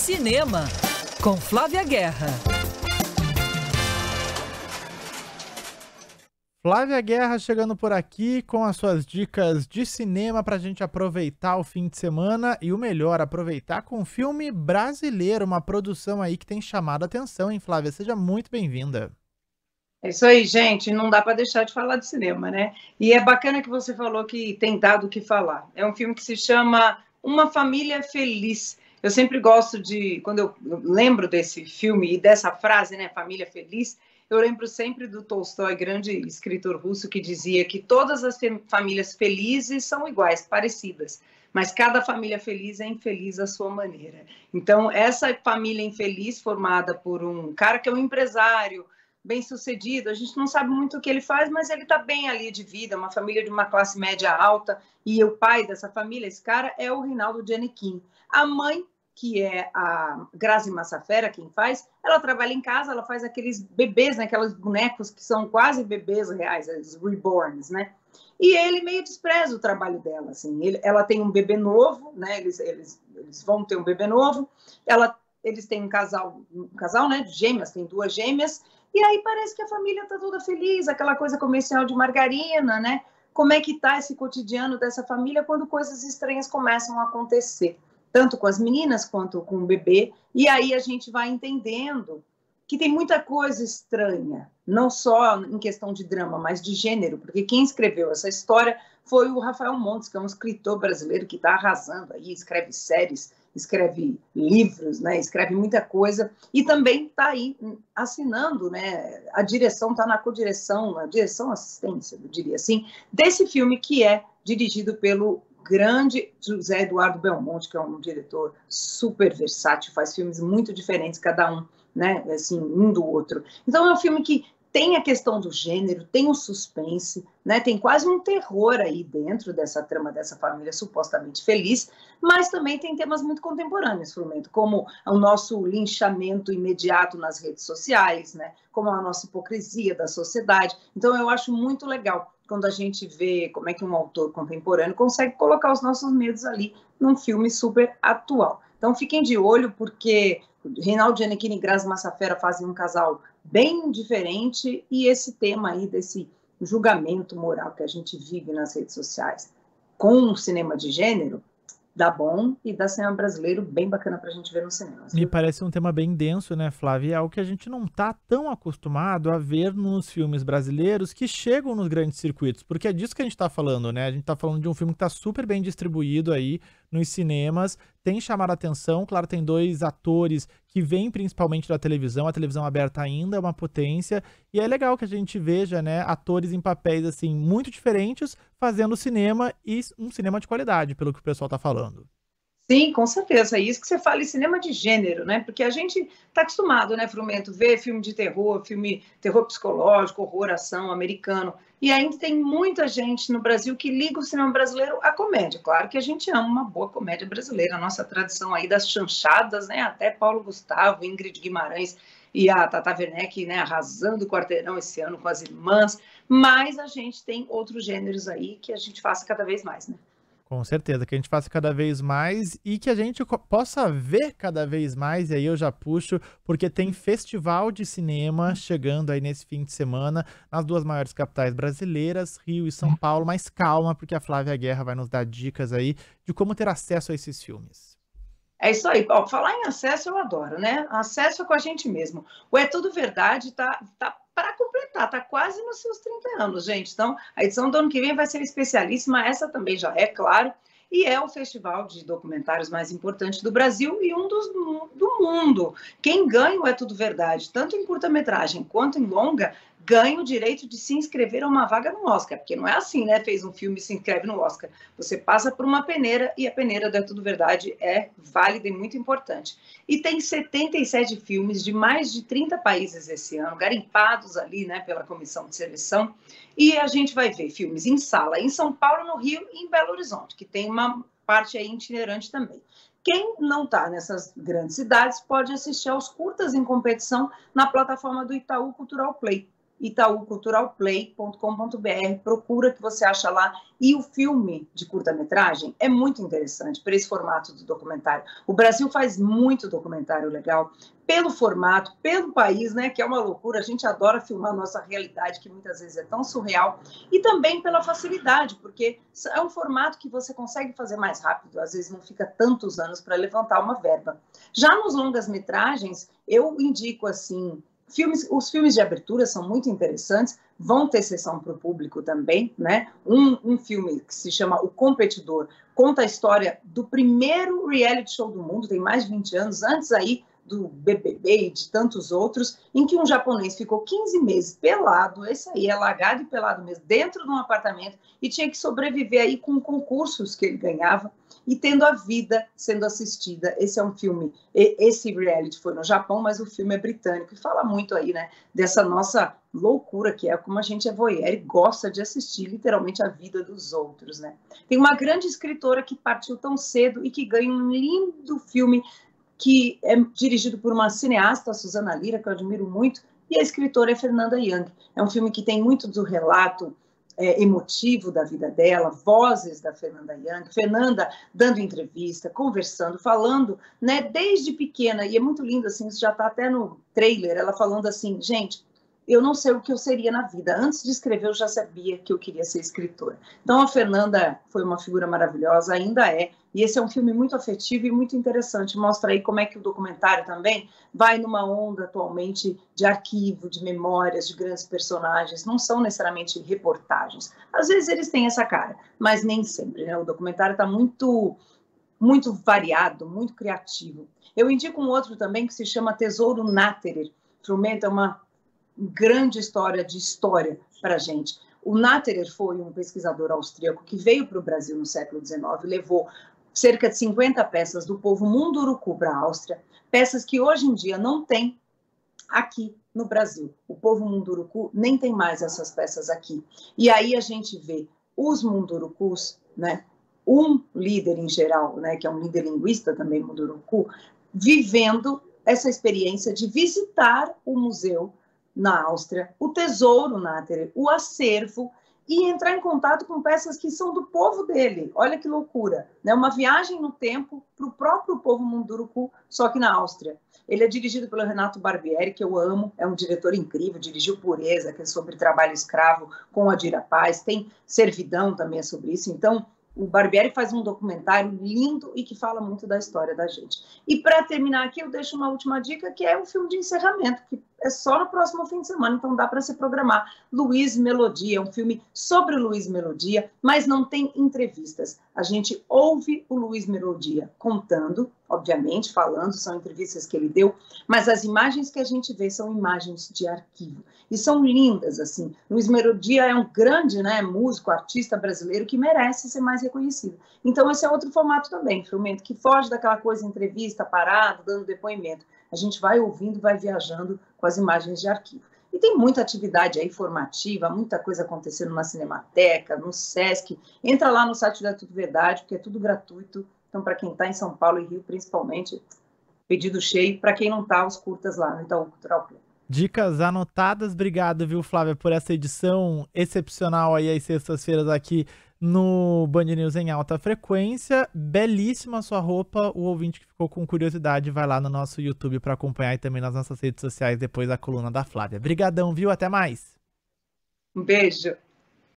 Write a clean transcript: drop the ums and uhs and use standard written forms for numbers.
Cinema, com Flávia Guerra. Flávia Guerra chegando por aqui com as suas dicas de cinema para a gente aproveitar o fim de semana e o melhor, aproveitar com um filme brasileiro, uma produção aí que tem chamado a atenção, hein, Flávia? Seja muito bem-vinda. É isso aí, gente, não dá para deixar de falar de cinema, né? E é bacana que você falou que tem dado o que falar. É um filme que se chama Uma Família Feliz. Eu sempre gosto de, quando eu lembro desse filme e dessa frase, né, família feliz, eu lembro sempre do Tolstói, grande escritor russo, que dizia que todas as famílias felizes são iguais, parecidas, mas cada família feliz é infeliz à sua maneira. Então, essa família infeliz, formada por um cara que é um empresário, bem-sucedido, a gente não sabe muito o que ele faz, mas ele está bem ali de vida, uma família de uma classe média alta, e o pai dessa família, esse cara, é o Reinaldo Giannichini. A mãe, que é a Grazi Massafera, quem faz, ela trabalha em casa, ela faz aqueles bebês, né, aqueles bonecos que são quase bebês reais, os reborns, né? E ele meio despreza o trabalho dela, assim. Ela tem um bebê novo, né? Eles vão ter um bebê novo. Eles têm um casal, né, de gêmeas, tem 2 gêmeas. E aí parece que a família está toda feliz, aquela coisa comercial de margarina, né? Como é que está esse cotidiano dessa família quando coisas estranhas começam a acontecer? Tanto com as meninas quanto com o bebê, e aí a gente vai entendendo que tem muita coisa estranha, não só em questão de drama, mas de gênero, porque quem escreveu essa história foi o Rafael Montes, que é um escritor brasileiro que está arrasando aí, escreve séries, escreve livros, né, escreve muita coisa, e também está aí assinando, né, a direção, está na codireção, a direção assistência, eu diria assim, desse filme que é dirigido pelo grande José Eduardo Belmonte, que é um diretor super versátil, faz filmes muito diferentes, cada um, né, assim, um do outro. Então é um filme que tem a questão do gênero, tem o suspense, né, tem quase um terror aí dentro dessa trama dessa família supostamente feliz, mas também tem temas muito contemporâneos, Frumento, como o nosso linchamento imediato nas redes sociais, né, como a nossa hipocrisia da sociedade. Então eu acho muito legal quando a gente vê como é que um autor contemporâneo consegue colocar os nossos medos ali num filme super atual. Então fiquem de olho, porque Reinaldo Giannichini e Grazi Massafera fazem um casal bem diferente, e esse tema aí desse julgamento moral que a gente vive nas redes sociais com um cinema de gênero, dá bom, e dá cinema brasileiro bem bacana pra gente ver no cinema. Me parece um tema bem denso, né, Flávia? É algo que a gente não tá tão acostumado a ver nos filmes brasileiros que chegam nos grandes circuitos, porque é disso que a gente tá falando, né? A gente tá falando de um filme que tá super bem distribuído aí nos cinemas, tem chamado a atenção, claro, tem 2 atores que vêm principalmente da televisão, a televisão aberta ainda é uma potência, e é legal que a gente veja, né, atores em papéis, assim, muito diferentes, fazendo cinema, e um cinema de qualidade, pelo que o pessoal tá falando. Sim, com certeza. É isso que você fala em cinema de gênero, né? Porque a gente está acostumado, né, Frumento, ver filme de terror, filme terror psicológico, horror, ação americano. E ainda tem muita gente no Brasil que liga o cinema brasileiro à comédia. Claro que a gente ama uma boa comédia brasileira, a nossa tradição aí das chanchadas, né? Até Paulo Gustavo, Ingrid Guimarães e a Tata Werneck, né, arrasando o quarteirão esse ano com as irmãs. Mas a gente tem outros gêneros aí que a gente faça cada vez mais, né? Com certeza, que a gente faça cada vez mais e que a gente possa ver cada vez mais, e aí eu já puxo, porque tem festival de cinema chegando aí nesse fim de semana, nas 2 maiores capitais brasileiras, Rio e São Paulo, mas calma, porque a Flávia Guerra vai nos dar dicas aí de como ter acesso a esses filmes. É isso aí. Ó, falar em acesso eu adoro, né? Acesso é com a gente mesmo. O É Tudo Verdade tá para completar, tá quase nos seus 30 anos, gente. Então, a edição do ano que vem vai ser especialíssima, essa também já é, claro, e é o festival de documentários mais importante do Brasil e um do mundo. Quem ganha o É Tudo Verdade, tanto em curta-metragem quanto em longa, ganha o direito de se inscrever a uma vaga no Oscar, porque não é assim, né? Fez um filme e se inscreve no Oscar. Você passa por uma peneira, e a peneira do É Tudo Verdade é válida e muito importante. E tem 77 filmes de mais de 30 países esse ano, garimpados ali, né, pela comissão de seleção, e a gente vai ver filmes em sala em São Paulo, no Rio e em Belo Horizonte, que tem uma parte aí itinerante também. Quem não está nessas grandes cidades pode assistir aos curtas em competição na plataforma do Itaú Cultural Play. itauculturalplay.com.br, procura que você acha lá. E o filme de curta-metragem é muito interessante para esse formato do documentário. O Brasil faz muito documentário legal, pelo formato, pelo país, né, que é uma loucura, a gente adora filmar a nossa realidade, que muitas vezes é tão surreal, e também pela facilidade, porque é um formato que você consegue fazer mais rápido, às vezes não fica tantos anos para levantar uma verba. Já nos longas-metragens, eu indico, assim, os filmes de abertura são muito interessantes, vão ter sessão para o público também, né? Um filme que se chama O Competidor, conta a história do primeiro reality show do mundo, tem mais de 20 anos, antes aí do BBB e de tantos outros, em que um japonês ficou 15 meses pelado, esse aí é largado e pelado mesmo, dentro de um apartamento, e tinha que sobreviver aí com concursos que ele ganhava, e tendo a vida sendo assistida. Esse é um filme, esse reality foi no Japão, mas o filme é britânico, e fala muito aí, né, dessa nossa loucura que é, como a gente é voyeur e gosta de assistir literalmente a vida dos outros, né. Tem uma grande escritora que partiu tão cedo e que ganha um lindo filme que é dirigido por uma cineasta, a Susana Lira, que eu admiro muito, e a escritora é Fernanda Young. É um filme que tem muito do relato emotivo da vida dela, vozes da Fernanda Young, Fernanda dando entrevista, conversando, falando, né, desde pequena, e é muito lindo, assim, isso já está até no trailer, ela falando assim, gente, eu não sei o que eu seria na vida, antes de escrever eu já sabia que eu queria ser escritora. Então a Fernanda foi uma figura maravilhosa, ainda é, e esse é um filme muito afetivo e muito interessante, mostra aí como é que o documentário também vai numa onda atualmente de arquivo, de memórias, de grandes personagens, não são necessariamente reportagens, às vezes eles têm essa cara, mas nem sempre, né? O documentário está muito variado, muito criativo. Eu indico um outro também que se chama Tesouro Náterer, Frumento é uma grande história para a gente. O Náterer foi um pesquisador austríaco que veio para o Brasil no século XIX, levou cerca de 50 peças do povo Munduruku para a Áustria, peças que hoje em dia não tem aqui no Brasil. O povo Munduruku nem tem mais essas peças aqui. E aí a gente vê os Mundurukus, né, um líder em geral, né, que é um líder linguista também, Munduruku, vivendo essa experiência de visitar o museu na Áustria, o tesouro Náterer, o acervo, e entrar em contato com peças que são do povo dele. Olha que loucura, né? Uma viagem no tempo para o próprio povo Munduruku, só que na Áustria. Ele é dirigido pelo Renato Barbieri, que eu amo, é um diretor incrível, dirigiu Pureza, que é sobre trabalho escravo, com a Dira Paz, tem Servidão também é sobre isso, então o Barbieri faz um documentário lindo e que fala muito da história da gente. E para terminar aqui, eu deixo uma última dica, que é um filme de encerramento, que é só no próximo fim de semana, então dá para se programar. Luiz Melodia, é um filme sobre o Luiz Melodia, mas não tem entrevistas. A gente ouve o Luiz Melodia contando, obviamente, falando, são entrevistas que ele deu, mas as imagens que a gente vê são imagens de arquivo. E são lindas, assim. Luiz Melodia é um grande, né, músico, artista brasileiro que merece ser mais reconhecido. Então, esse é outro formato também, filmento que foge daquela coisa entrevista, parado, dando depoimento. A gente vai ouvindo, vai viajando com as imagens de arquivo. E tem muita atividade aí formativa, muita coisa acontecendo na Cinemateca, no Sesc. Entra lá no site da Tudo Verdade, porque é tudo gratuito. Então, para quem está em São Paulo e Rio, principalmente, pedido cheio. Para quem não está, os curtas lá no Itaú Cultural Play. Dicas anotadas. Obrigado, viu, Flávia, por essa edição excepcional aí às sextas-feiras aqui no Band News em alta frequência. Belíssima sua roupa. O ouvinte que ficou com curiosidade vai lá no nosso YouTube para acompanhar e também nas nossas redes sociais depois da coluna da Flávia. Obrigadão, viu? Até mais. Um beijo.